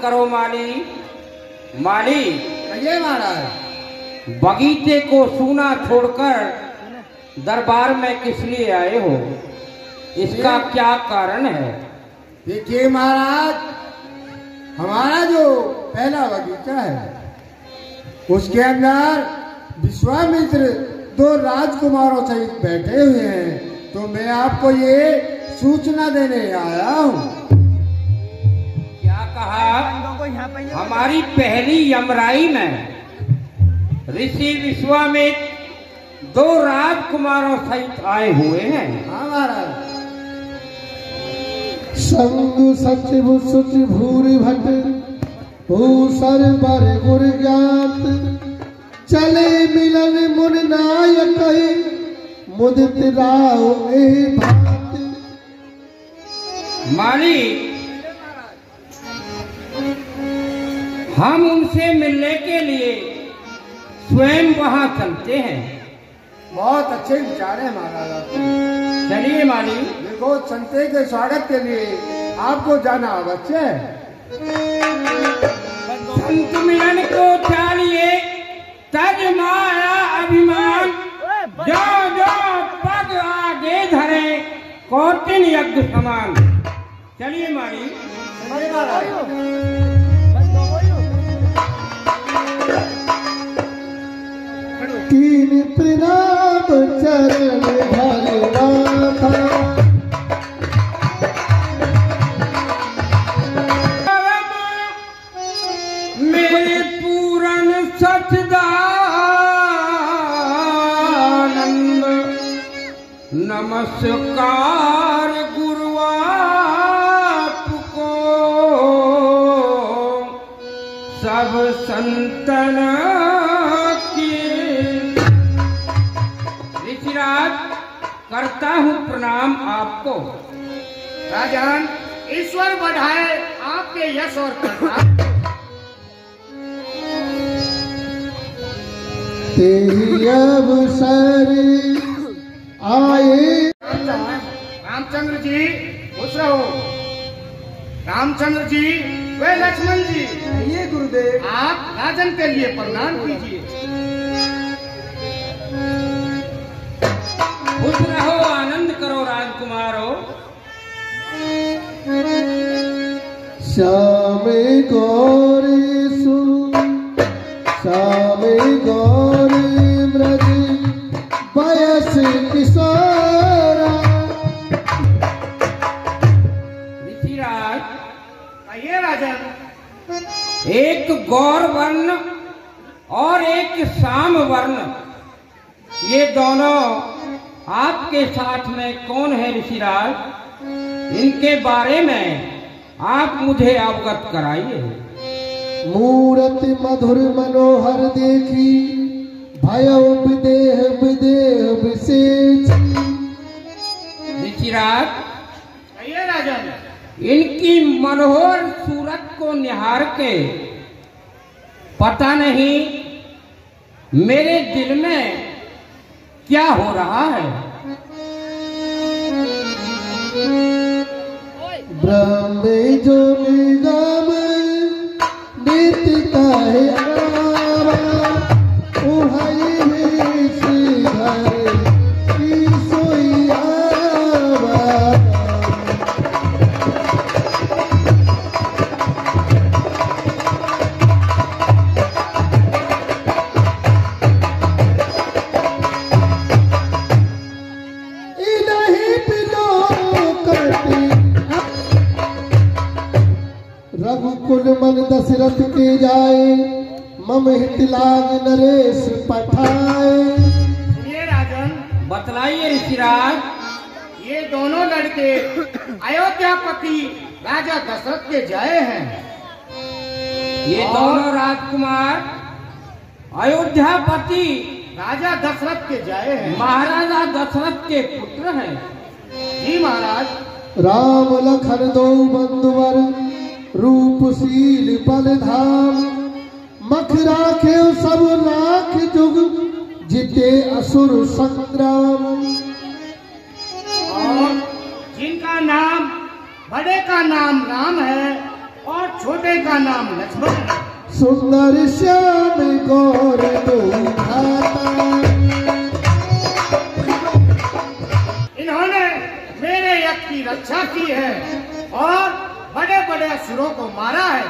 करो माली। माली, ये महाराज बगीचे को सूना छोड़कर दरबार में किस लिए आए हो? इसका क्या कारण है? देखिए महाराज, हमारा जो पहला बगीचा है उसके अंदर विश्वामित्र 2 राजकुमारों सहित बैठे हुए हैं, तो मैं आपको ये सूचना देने आया हूँ। क्या कहा? हमारी पहली यमराई में ऋषि विश्वामित्र 2 राजकुमारों सहित आए हुए हैं। हाँ महाराज। संग सचिव सुच भूरि भट भूसर बर गुर ज्ञात चले मिलन मुन नायक मुदित राव ए भात। माली, हम उनसे मिलने के लिए स्वयं वहां चलते हैं। बहुत अच्छे विचार है महाराज आपके। चलिए माली। देखो, संते के स्वागत के लिए आपको जाना अवश्य है। संत मिलन को चाहिए तज माया अभिमान, जो जो पग आगे धरे कौटिन यज्ञ समान। चलिए माली। तीन प्रणाम चरण भगवान मेरे पूरन सचदानंद, नमस्कार गुरु आपको, सब संतन की। ऋषिराज, करता हूँ प्रणाम आपको। राजन, ईश्वर बढ़ाए आपके यश और प्रताप। तेरी अवसर आए। रामचंद्र जी खुश रहो। रामचंद्र जी वे लक्ष्मण जी, ये गुरुदेव, आप राजन के लिए प्रणाम कीजिए। खुश रहो, आनंद करो राजकुमारो। श्याम गौरी सुन, श्याम गौरी ब्रज बयस किशोरा। ऋषिराज, आइए राजन। एक गौर वर्ण और एक श्याम वर्ण, ये दोनों आपके साथ में कौन है ऋषिराज? इनके बारे में आप मुझे अवगत कराइए। मूरति मधुर मनोहर देखी भयो विदेह विदेह विशेष। ऋषिराज, आइए राजन। इनकी मनोहर सूरत को निहार के पता नहीं मेरे दिल में क्या हो रहा है। ब्रह्म जो निगम नित्य है आवा, उहाई ही श्रीधर की सोई आवा। रघुकुल मन दशरथ के जाए, मम हित लाग नरेश पठाए। ये राजन, बतलाइए ऋषिराज। ये दोनों लड़के अयोध्यापति राजा दशरथ के जय हैं। ये दोनों राजकुमार अयोध्यापति राजा दशरथ के जय हैं। महाराजा दशरथ के पुत्र हैं। जी महाराज। राम लखन दो बंधुवर रूपशील बलधाम, मख राखे सब राख जुग जिते असुर संग्राम। और जिनका नाम, बड़े का नाम राम है और छोटे का नाम लक्ष्मण है। सुंदर श्याम गौर दो भ्राता। इन्होंने मेरे यज्ञ की रक्षा की है और बड़े बड़े असुरों को मारा है।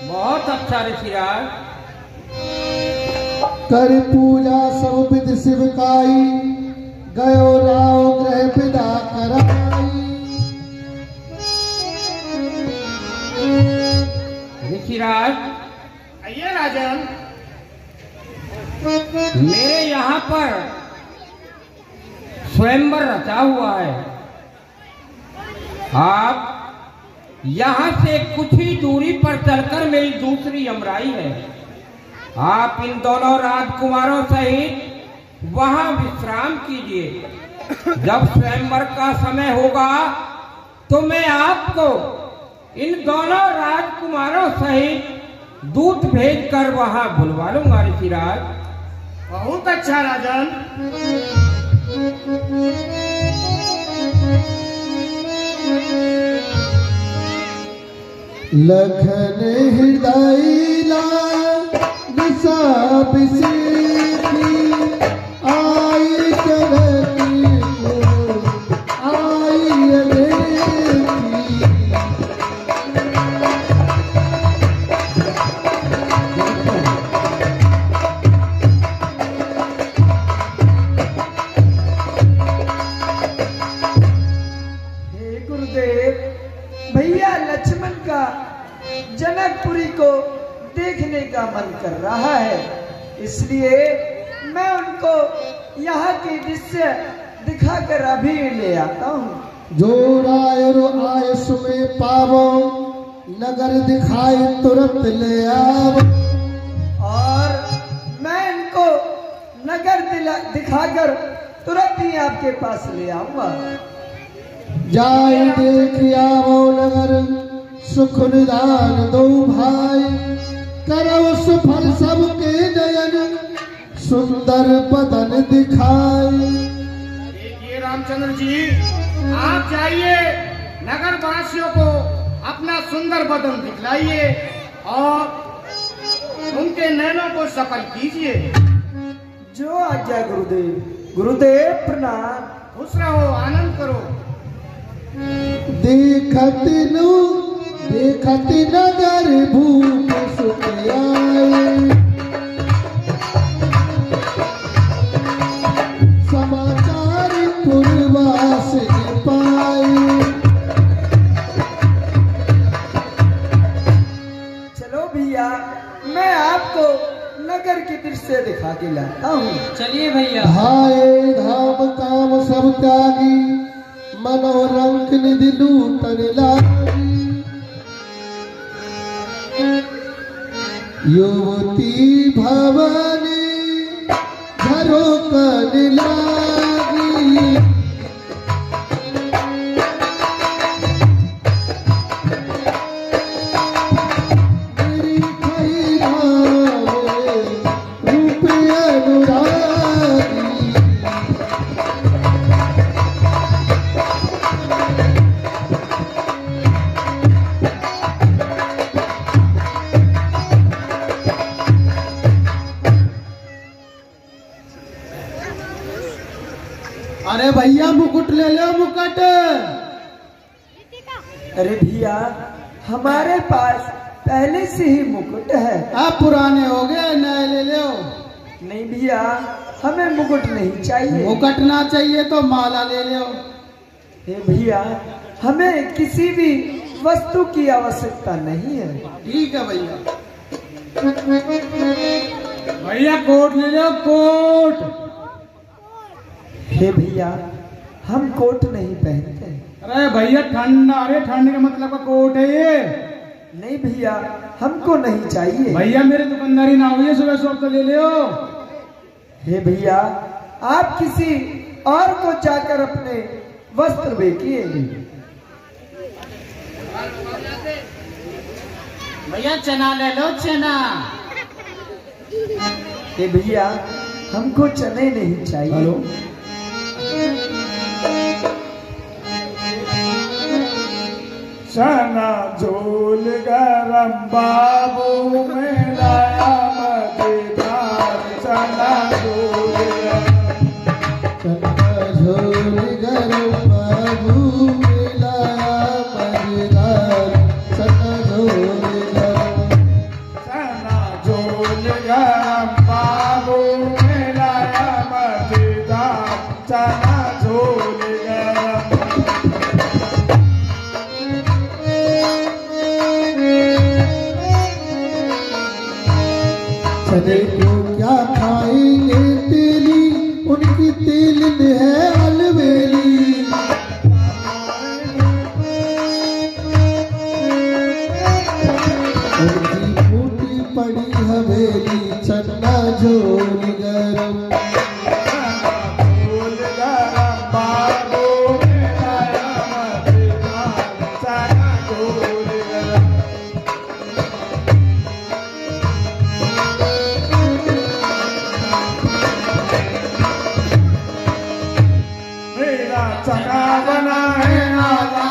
बहुत अच्छा ऋषिराज। कर पूजा सब विधि शिवकाई, गयो राव ग्रह विदा कराई। ऋषिराज, आइए राजन। मेरे यहाँ पर स्वयंवर रचा हुआ है। आप यहाँ से कुछ ही दूरी पर चलकर मेरी दूसरी यमराई है। आप इन दोनों राजकुमारों सहित वहां विश्राम कीजिए। जब स्वयंवर का समय होगा तो मैं आपको इन दोनों राजकुमारों सहित दूत भेजकर वहां बुलवा लूंगा ऋषिराज। बहुत अच्छा राजन। लखन हृदय दिशा बिसेखी, आई करती आई देखी। हे गुरुदेव, भैया लक्ष्मण का जनकपुरी को देखने का मन कर रहा है, इसलिए मैं उनको यहाँ की दृश्य दिखाकर अभी ले आता हूँ। जो राय रो आयस में पावो, नगर दिखाई तुरंत ले आओ। और मैं इनको नगर दिखाकर तुरंत ही आपके पास ले आऊंगा। जाय देख आवो नगर, सुख निदान दो भाई। करो सुफल सबके नयन, सुंदर बदन दिखाई। देखिए रामचंद्र जी, आप जाइए नगर वासियों को अपना सुंदर बदन दिखलाइए और उनके नैनों को सफल कीजिए। जो आज्ञा गुरुदेव। गुरुदेव प्रणाम। खुश रहो, आनंद करो। देखत नगर भूप सुख आए। समाचार पुरवास पाए। चलो भैया, मैं आपको नगर की दृश्य दिखा के लाता हूँ। चलिए भैया। भाए धाम काम सब त्यागी, मनोरंग निधि लूटन लागी। युवती भवानी झरोकन लागी। मेरी खैरा में रूप अनुरागी। अरे भैया मुकुट ले लो, मुकुट। अरे भैया, हमारे पास पहले से ही मुकुट है। आप पुराने हो गए, नए ले लो। नहीं भैया, हमें मुकुट नहीं चाहिए। मुकुट ना चाहिए तो माला ले लो। हे भैया, हमें किसी भी वस्तु की आवश्यकता नहीं है। ठीक है भैया। भैया कोट ले लो, कोट। हे भैया, हम कोट नहीं पहनते। अरे भैया ठंडा, अरे ठंड के मतलब का कोट है ये। नहीं भैया, हमको नहीं चाहिए। भैया मेरे दुकानदारी ना हुई है, सुबह सुबह तो ले लो। हे भैया, आप किसी और को जाकर अपने वस्त्र बेचिए। भैया चना ले लो, चना। हे भैया, हमको चने नहीं चाहिए। हेलो। चना झोल गरम बाबू में लाया मजेदार चना झोल गरम बाबू में लाया मजेदार चना झोल गरम बाबू में लाया मजेदार चना झोल गरम। चने को क्या खाएंगे तेली उनकी तेल में है अलवेली। उनकी फूटी पड़ी हवेली चन्ना झोल गरम बाबू में लाया मजेदार चना झोल गरम। मेरा चना बना है आला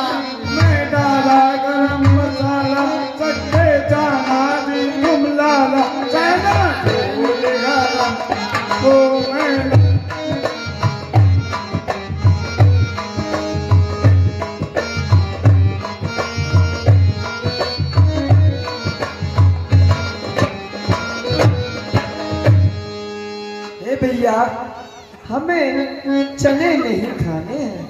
मैं डाला गरम मसाला चट्टे जाना दी तुम लाला चना झोल गरम तो मैं हे भैया हमें चने नहीं खाने हैं।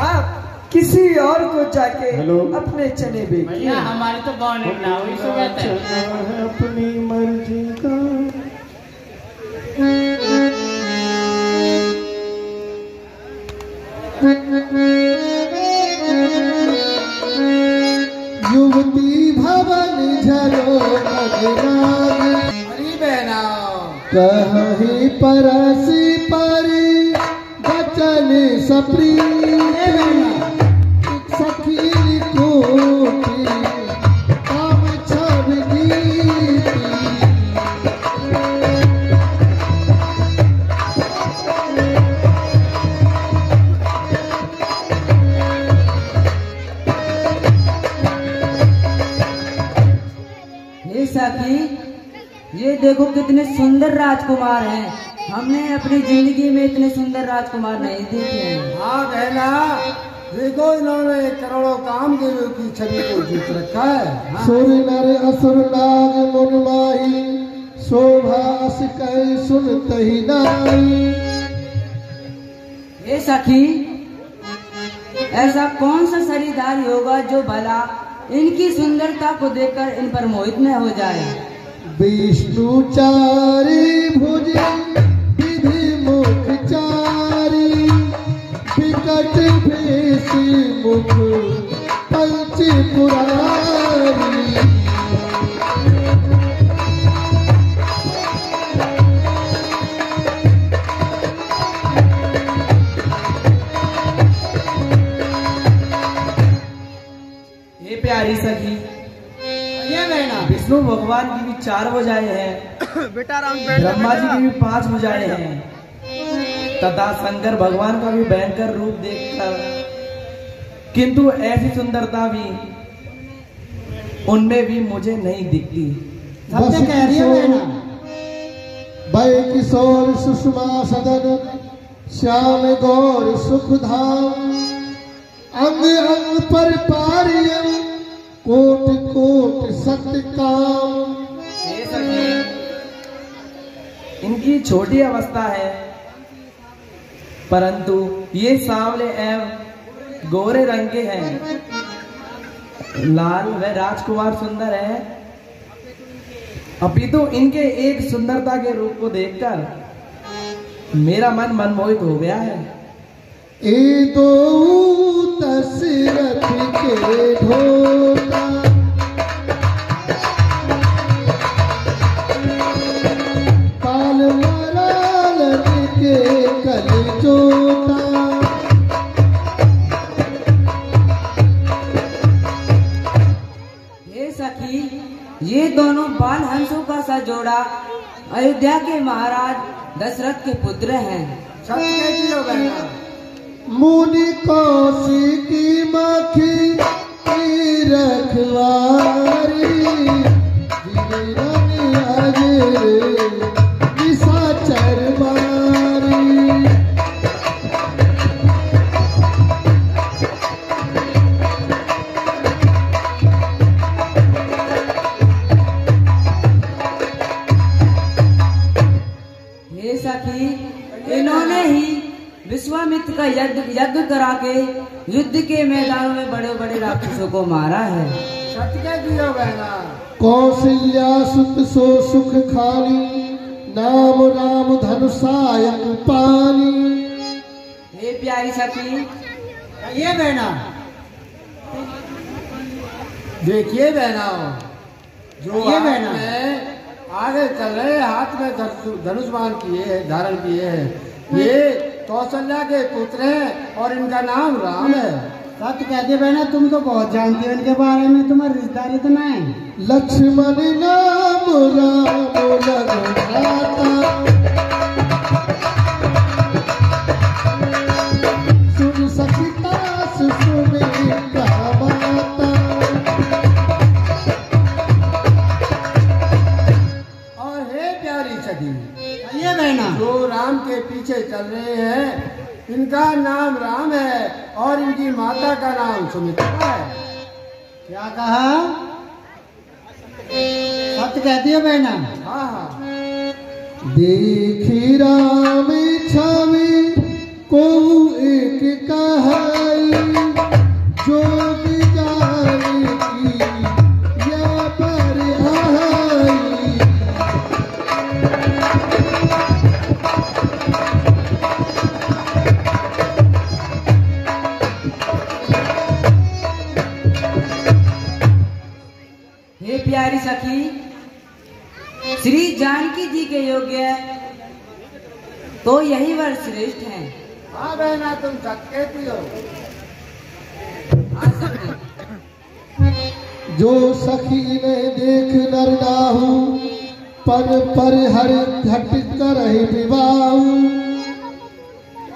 आप किसी और को जाके अपने चने बेचिए। भैया हमारी तो बॉन्ड ना हुई सो कहते हैं। चना है अपनी मर्जी का युवती भवन झरो अरे बहना कहीं परसी परी बचन सप्री सखी कोटी काम छब गीती। हे सखी, ये देखो कितने सुंदर राजकुमार हैं। हमने अपनी जिंदगी में इतने सुंदर राजकुमार नहीं देखे हैं। हाँ बहना देखो इन्होंने करोड़ों कामदेवों की छवि को जीत रखा है। हाँ। सुर नर असुर नाग मुन माही शोभा अस कह सुनत ही नाई। हे सखी, ऐसा कौन सा शरीरधारी होगा जो भला इनकी सुंदरता को देखकर इन पर मोहित न हो जाए। विष्णु चारी भुज विधि मुख चारी विकट भेष मुख पंच पुरारी। हे प्यारी सखी, ये बहना विष्णु भगवान की भी 4 भुजाएं हैं, बेटा राम ब्रह्मा जी की भी 5 भुजाएं हैं तथा शंकर भगवान का भी भयंकर रूप देखकर, किंतु ऐसी सुंदरता भी उनमें भी मुझे नहीं दिखती। सत्य कह रही है बहना। भय किशोर सुषमा सदन श्याम गौर सुख धाम अंग अंग पर पारियम कोट कोट सत्य काम। हे सखी, इनकी छोटी अवस्था है, परंतु ये सांवले एवं गोरे रंग के हैं। लाल व राजकुमार सुंदर है, अपितु इनके एक सुंदरता के रूप को देखकर मेरा मन मनमोहित हो गया है। ए दो दशरथ के ढोला काल मरालन के कल जोता। हे सखी, ये दोनों बाल हंसों का सा जोड़ा अयोध्या के महाराज दशरथ के पुत्र हैं। सत्य कहती हो बहना। मुनि कौशिकी मखी की रखवारी गिरन अजर निशाचर मारी। हे सखी, इन्होंने ही विश्वामित्र का यज्ञ करा के युद्ध के मैदानों में बड़े बड़े राक्षसों को मारा है। सत्य दियो बहना। कौशल्या सुत सो सुख खानी नाम राम धनुषायक पानी। हे प्यारी सखी, ये बहना देखिए बहना, जो ये हाथ बहना। में आगे चल रहे हाथ में धनुष बाण किए धारण किए हैं, ये कौशल्या के पुत्र हैं और इनका नाम राम है। सत्य कहते बहना, तुम तो बहुत जानती हो इनके बारे में, तुम्हारा रिश्तेदार इतना है। लक्ष्मण नाम राम रघुनाथा सुन सखिता सुने माता। और हे प्यारी सखी, ये बहना, जो राम के पीछे चल रहे हैं इनका नाम राम है और इनकी माता का नाम सुमित्रा है। क्या कहा? सत्य कहती है बहना। हाँ हाँ। देखी राम छवि को एक कहाई जो जाने की या पर आई। हे प्यारी सखी, श्री जानकी जी के योग्य तो यही वर श्रेष्ठ हैं। हाँ बहना, तुम सच कहती हो। हाँ सखी, जो सखी ने देख नर नाहु पर हर घट कर विवाह।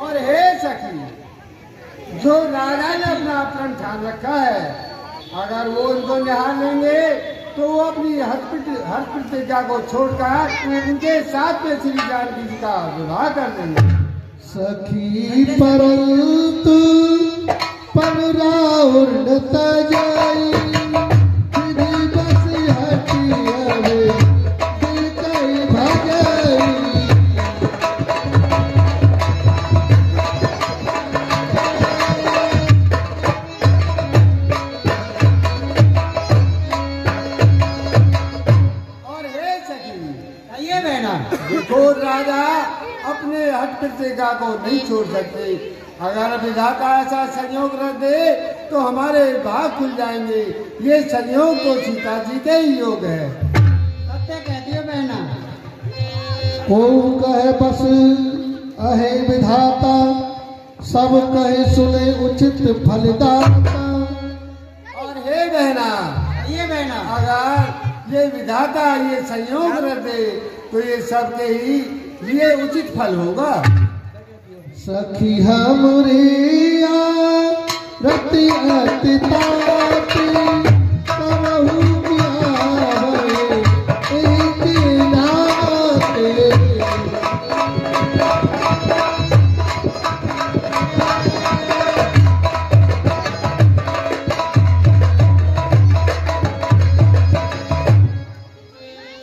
और हे सखी, जो राजा ने अपना प्रण ठान रखा है, अगर वो उनको निहार लेंगे तो वो अपनी हर प्रतिज्ञा को छोड़कर उनके साथ में श्री जानकी जी का विवाह कर देंगे। सखी परंतु पर राउर न तजाई फिरी बस हटी अरे दिल कई भजाई। ये बहना, देखो राजा अपने हट प्रतिज्ञा को नहीं छोड़ सकते। अगर विधाता ऐसा संयोग रख दे तो हमारे भाग खुल जाएंगे। ये संयोग तो सीता जी के ही योग है। सत्य कहती है बहना। को कहे बस अहे विधाता सब कहे सुने उचित फलदाता। और हे बहना, ये बहना, अगर ये विधाता ये संयोग रख दे तो ये सबके ही लिए उचित फल होगा। सखी हमरिया रति अति ताती करहु प्यारे एक नाते।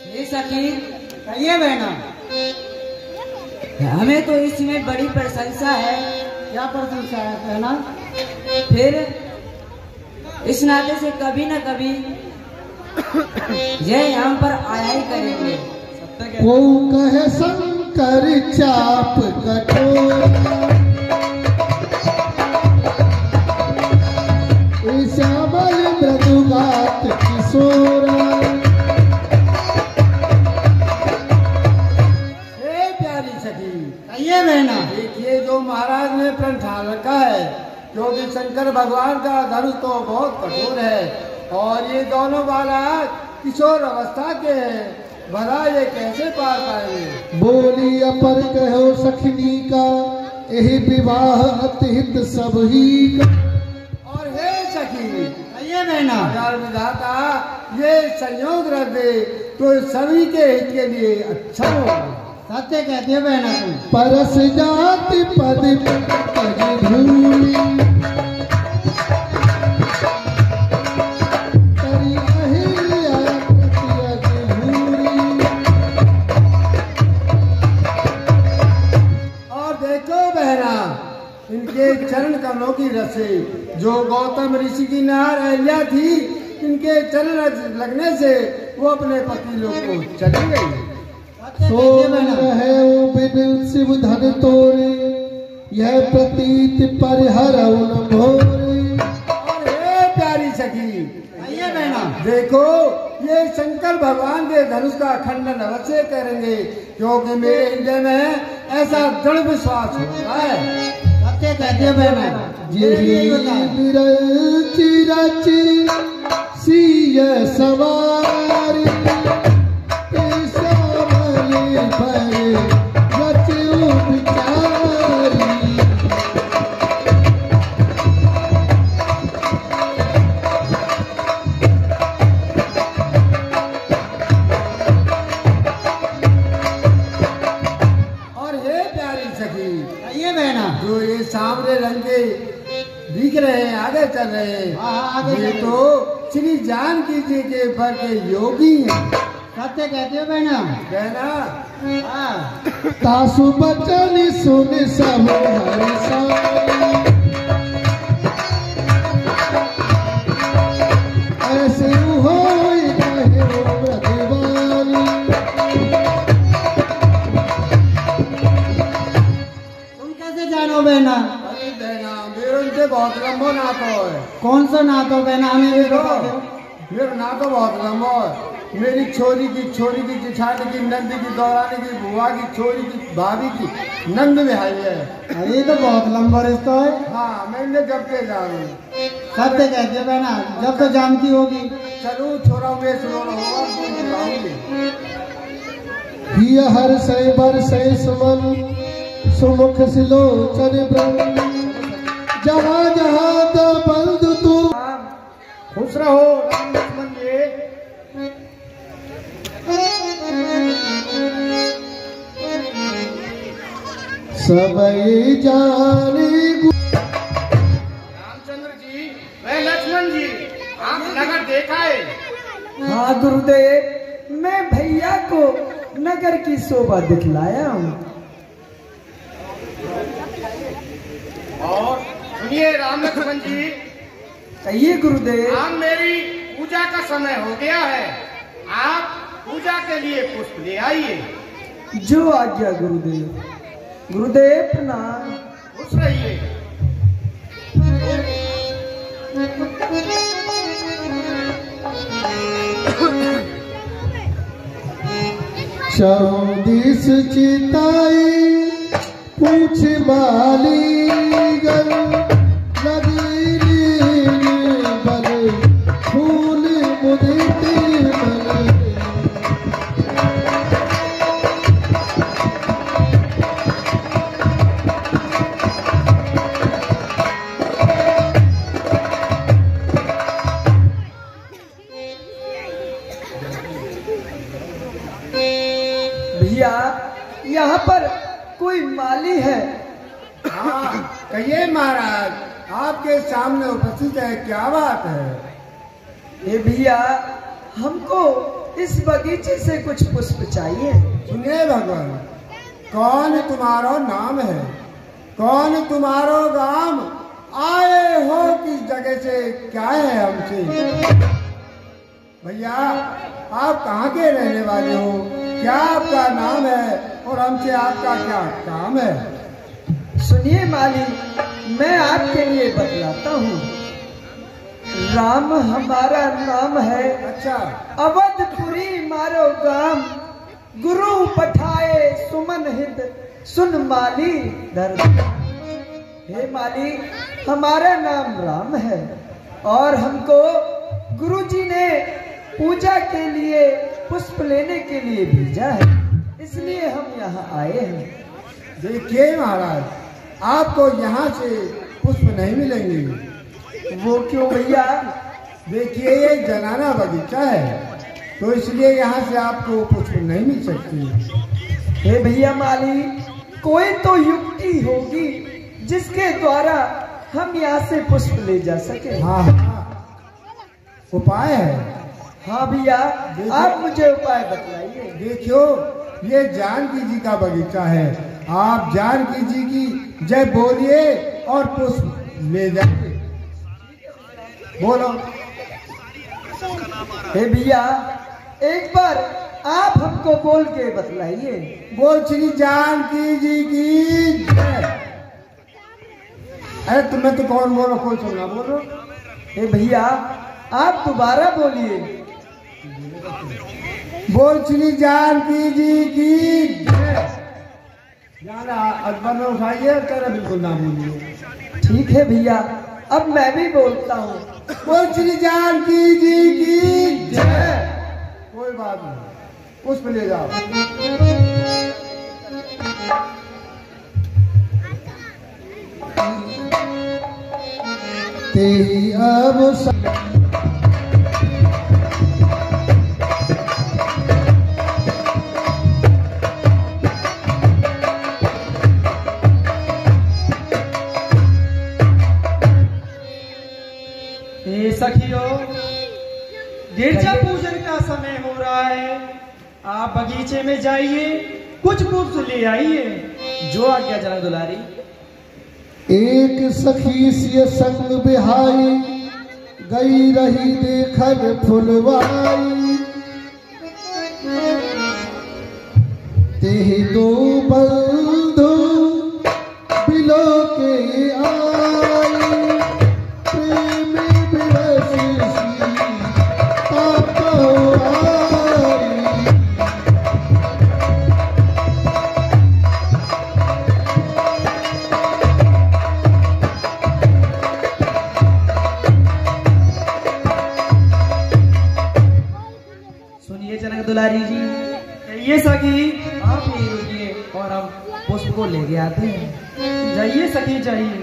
हे सखी, ये बहना, हमें तो इसमें बड़ी प्रशंसा है। क्या प्रशंसा है बहना? फिर इस नाते से कभी न कभी ये हम पर आया ही करेंगे। को कहे शंकर चाप कठोरा श्यामल मृदुगात किशोरा। हे प्यारी सखी, ये बहना, देखिए जो महाराज ने प्रण ठान रखा है, क्योंकि शंकर भगवान का धनुष तो बहुत कठोर है और ये दोनों बालक किशोर अवस्था के हैं, भला ये कैसे पार पाएंगे। बोली अपर कहो सखनी का यही विवाह अतिहित सब ही का। और हे सखी ये बहना अगर विधाता ये संयोग रख दे तो सभी के हित के लिए अच्छा होगा। सत्य कहते हो बहना तुम। परस जाति पद पद धूली करी अहिल्या प्रत्यज भूरी। और देखो बहना इनके चरण कमलों की रसे जो गौतम ऋषि की नार अहिल्या थी, इनके चरण लगने से वो अपने पति लोग को चली गई। सो रहे बिन शिव धन तोरे यह प्रतीत परिहर भोरे। और हे प्यारी सखी ये बहना देखो ये शंकर भगवान के धनुष का खंडन अवश्य करेंगे, क्योंकि मेरे हृदय में ऐसा दृढ़ विश्वास होता है। सत्य कहते हो बहना। रची रची सिय सवारी जो ये सांवरे रंग के दिख रहे हैं आगे चल रहे हैं, ये तो श्री जानकी जी के बर के योगी हैं। सत्य कहते हो बहना। कहना तासु बचन सुन सब हर्षा ऐसे हो जानो बहना। मेरे उनसे बहुत लंबो नातो है। कौन सा नातो बहना हमें भी बता दो। मेरा नातो बहुत लंबो है। मेरी छोरी की जिठानी की नंदी की दौरानी की बुआ की छोरी की भाभी की नंद बिहाई है। अरे तो बहुत लंबा रिश्ता है। हाँ मैंने जब के जानू। सत्य कहते हो बहना जब तो जानती होगी। चलो छोरा में सुनो हर सै बर सै सुमन सुमुख सिलोचन ब्रह्म जहाँ जहाँ द बंद तू। खुश रहो राम लक्ष्मण जी। सबई जाने रामचंद्र जी वह लक्ष्मण जी आप नगर देखा है? हाँ गुरुदेव मैं भैया को नगर की शोभा दिखलाया हूँ। और सुनिए राम लक्ष्मण जी, कहिए गुरुदेव। अब मेरी पूजा का समय हो गया है, आप पूजा के लिए पुष्प ले आइए। जो आज्ञा गुरुदेव। गुरुदेव प्रणाम। खुश रहिए। चौदीस चिताई पूछ माली गल नगीरी बल फूल मुदित बल। भैया यहाँ पर कोई माली है? हाँ कहिए महाराज, आपके सामने उपस्थित है, क्या बात है? ये भैया हमको इस बगीचे से कुछ पुष्प चाहिए। सुनिए भगवान, कौन तुम्हारो नाम है, कौन तुम्हारो गांव, आए हो किस जगह से, क्या है हमसे? भैया आप कहाँ के रहने वाले हो, क्या आपका नाम है और हमसे आपका क्या काम है? सुनिए माली, मैं आपके लिए बतलाता हूँ। राम हमारा नाम है। अच्छा। अवधपुरी मारो गाम, गुरु पठाए सुमन हित, सुन माली दर्द। हे माली, हमारा नाम राम है और हमको गुरुजी ने पूजा के लिए पुष्प लेने के लिए भेजा है, इसलिए हम यहाँ आए हैं। देखिए महाराज, आपको यहाँ से पुष्प नहीं मिलेंगे। वो क्यों भैया? देखिए ये जनाना बगीचा है, तो इसलिए यहाँ से आपको पुष्प नहीं मिल सकती। हे भैया माली, कोई तो युक्ति होगी जिसके द्वारा हम यहाँ से पुष्प ले जा सके। हाँ हाँ, उपाय है। हाँ भैया, आप मुझे उपाय बतलाइए। देखियो ये जानकी जी का बगीचा है, आप जानकी जी की जय बोलिए और पुष्प ले जाइए। बोलो। हे भैया, एक बार आप हमको बोल के बतलाइए। बोल श्री जानकी जी की जय। अरे तुम्हें तो कौन बोलो, कौन सुनना बोलो। हे भैया, आप दोबारा बोलिए। बोल श्री जानकी जी की जय। जाना अकबर में उठाइए, तेरा बिल्कुल ना बोलिए। ठीक है भैया, अब मैं भी बोलता हूँ। बोल श्री जानकी जी की जय। कोई बात नहीं, पुष्प ले जाओ। तेरी अब सखियों, गिरजा पूजन का समय हो रहा है। आप बगीचे में जाइए, कुछ पुष्प ले आइए। जो आज्ञा जनक दुलारी। एक सखी सिय संग बिहाई, गई रही देखन फुलवाई। तेहि दो बंधु बिलो के आई, प्रेम बिरसी तापो आई। सुनिए जनक दुलारी जी, ये सखी, आप यही रुकिए और हम पुष्प को लेके आते हैं। जाइए सखी, जाइए।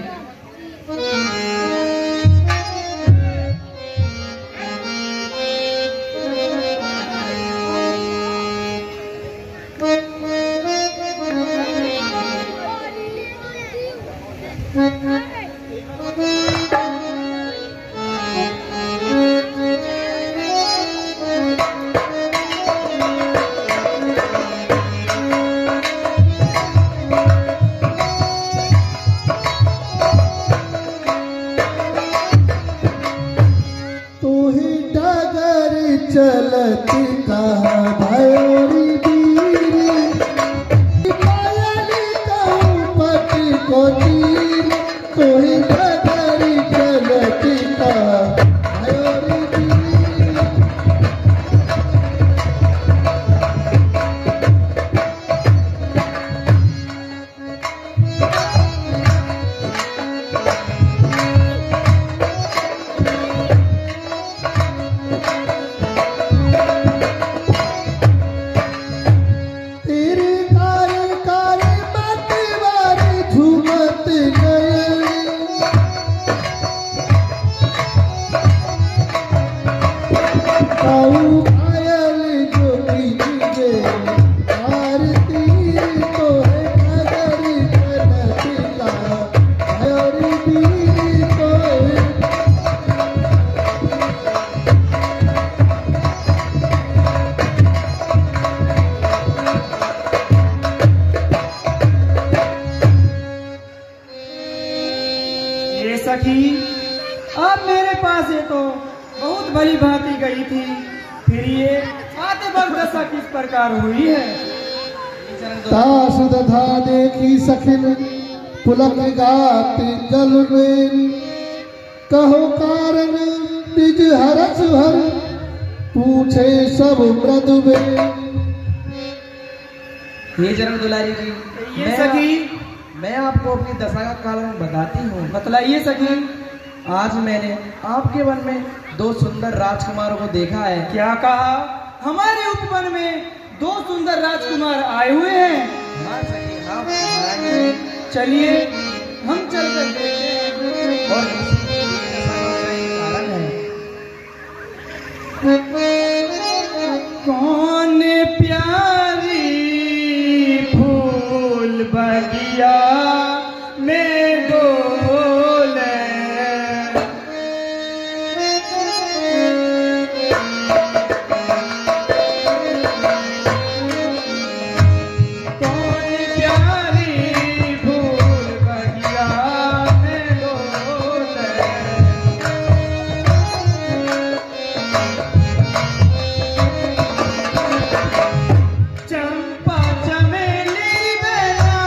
चलत कहा भयोरी बीरी, पायली कहूँ पति को तीर। तोहि डगरी चलत कहा भयोरी बीरी। सखी, अब मेरे पास ये तो बहुत भली भांति गई थी, फिर ये आते वक्त दशा किस प्रकार हुई है। तास दधा देखी सखिन पुलक गात जल में, कहो कारण निज हरस भर पूछे सब मृदु में। ये जनक दुलारी जी, ये सखी, मैं आपको अपनी दशा का कारण बताती हूँ। बतलाइए सखी। आज मैंने आपके वन में दो सुंदर राजकुमारों को देखा है। क्या कहा? हमारे उपवन में दो सुंदर राजकुमार आए हुए हैं। हाँ सखी, हाँ महारानी। चलिए हम चल कर देखते हैं और इसी के कारण है। कौन प्यारी फूल बगिया में डोले, कौन प्यारी फूल बगिया में डोले, चंपा चमेली बेला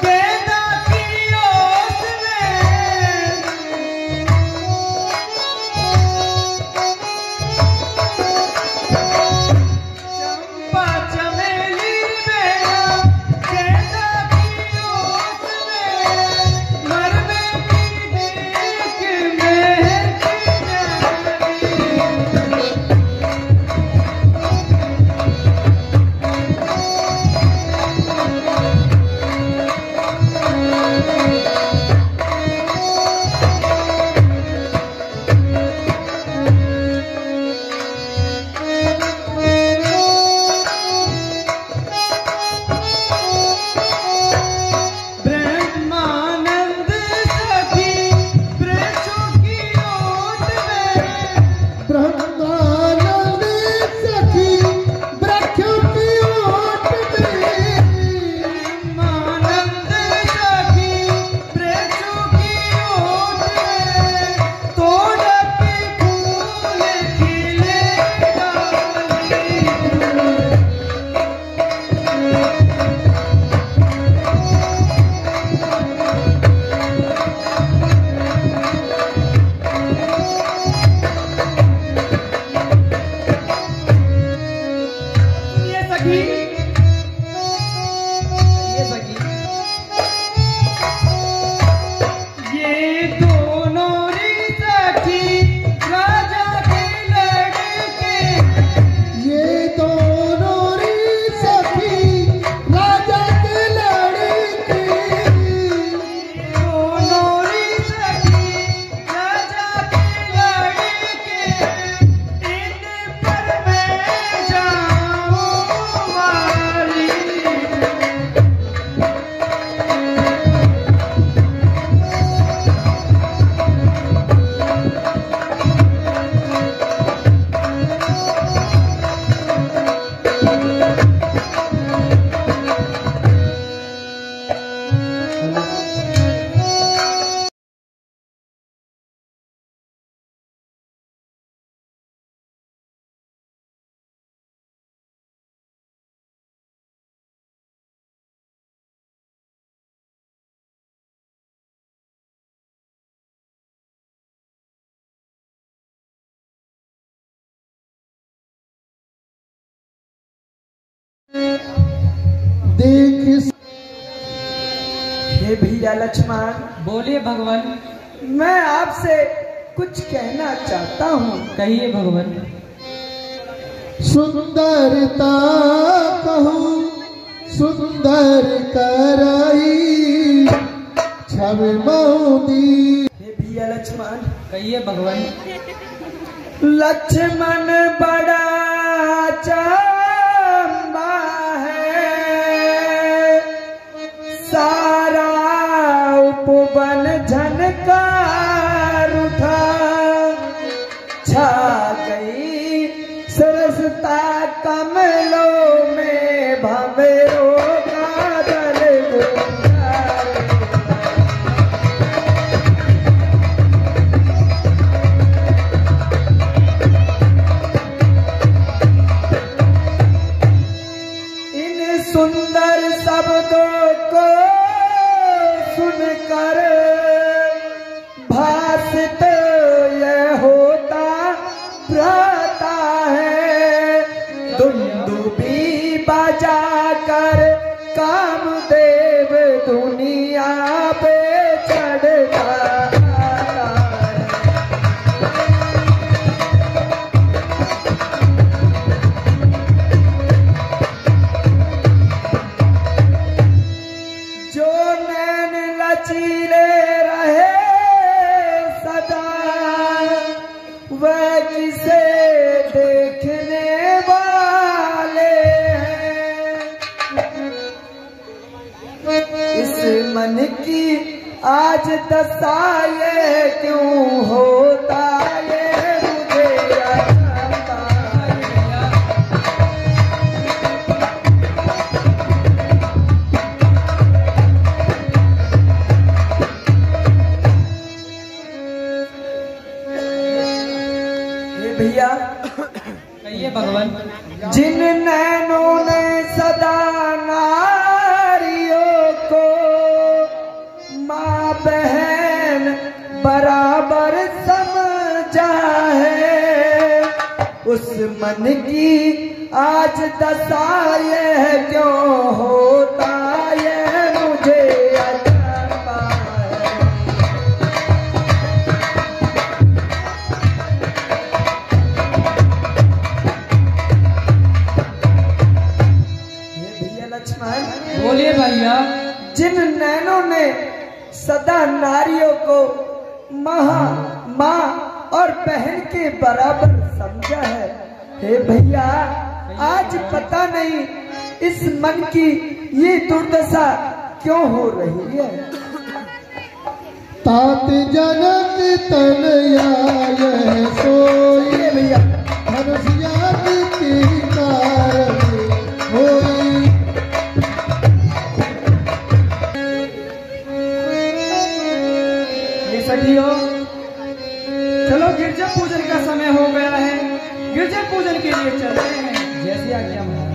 गेंदा की ओस में, चंपा चमेली बेला गेंदा की ओस में, मरवे की देख मेहर की जानी, ब्रह्मानंद सखी वृक्षों की ओट में, ब्रह्मानंद सखी वृक्षों की ओट में, ब्रह्मानंद सखी वृक्षों की ओट में, तोड़ के फूल खिले डाली, ये सखी, ये सखी ये दोनों री सखी राजा के लड़के, ये दोनों री सखी राजा के लड़के, दोनों री सखी राजा के लड़के, इन पर मैं जाऊं वाली, देख हे भैया लक्ष्मण, बोलिए भगवान। मैं आपसे कुछ कहना चाहता हूँ। कहिए भगवान। सुंदरता कहूँ सुंदर कराई छवि मऊदी। हे भैया लक्ष्मण, कहिए भगवान। लक्ष्मण बड़ा चंबा है, सारा उपवन झनकार उठा, छा गई सरसता कमलों में भंवरों का दल गुलजार। इन सुंदर शब्दों को सुनकर भासित यह होता रहता है, दुंदुबी बजा कर की आज दशा ये क्यों होता ये मुझे जानता है। भैया कहिए भगवान। जिन नैनों ने सदा नारियों को माँ बहन बराबर समझा है, उस मन की आज दशा ये क्यों होता ये मुझे अजब है। भैया लक्ष्मण बोलिए भैया। जिन नैनों ने सदा नारियों को माँ और बहन के बराबर समझा है, हे भैया आज पता नहीं इस मन की ये दुर्दशा क्यों हो रही है। तात जनक तनया यह सोई भैया हर्षिया की कारण होई। ये सखियों, चलो गिरजा पूजन का समय हो गया है, गिरजा पूजन के लिए चलते हैं। जैसी आज्ञा महाराज।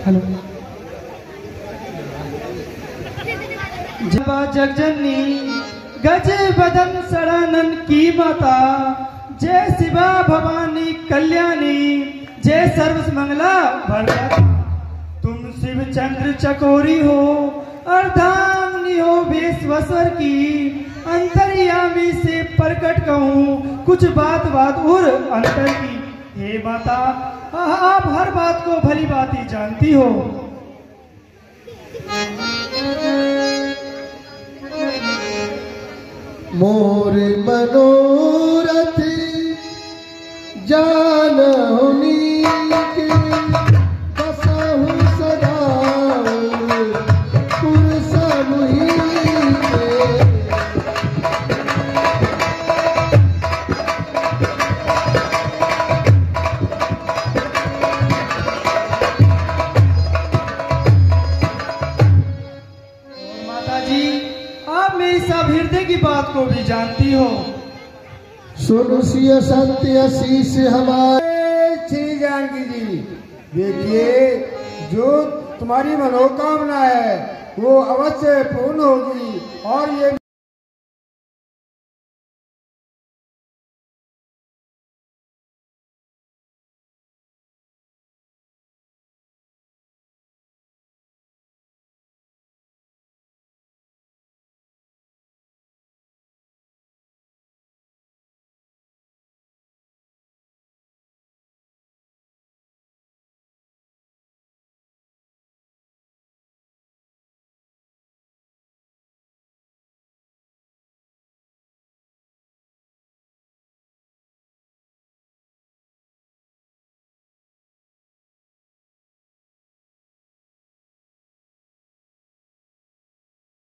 हेलो। जगजननी गज बदन सड़ानन की माता, जय शिवा भवानी कल्याणी, जय सर्व मंगला भरता। तुम शिव चंद्र चकोरी हो, अर्धांगिनी हो विश्वसर की, अंतर्यामी से प्रकट कहूँ कुछ बात और अंतर की। हे माता, आप हर बात को भली भांति जानती हो। मोर मनोरथ जानहुनी के, बसहु सदा पुरसमुहि के। माता जी, आप मेरी सब हृदय की बात को भी जानती हो। सुन सिय सत्य शीश हमारे। श्री जानकी जी, देखिए जो तुम्हारी मनोकामना है वो अवश्य पूर्ण होगी। और ये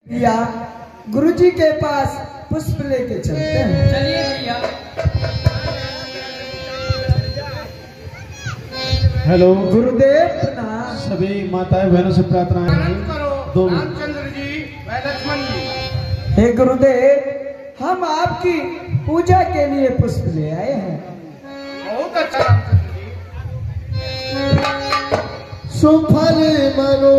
भैया गुरुजी के पास पुष्प लेके चलते हैं। चलिए भैया। हेलो गुरुदेव प्रणाम। सभी माताएं बहनों से प्रार्थना है। आनंद करो दो रामचंद्र जी व लक्ष्मण जी। हे गुरुदेव, हम आपकी पूजा के लिए पुष्प ले आए हैं। बहुत अच्छा रामचंद्र जी। सुफल मनो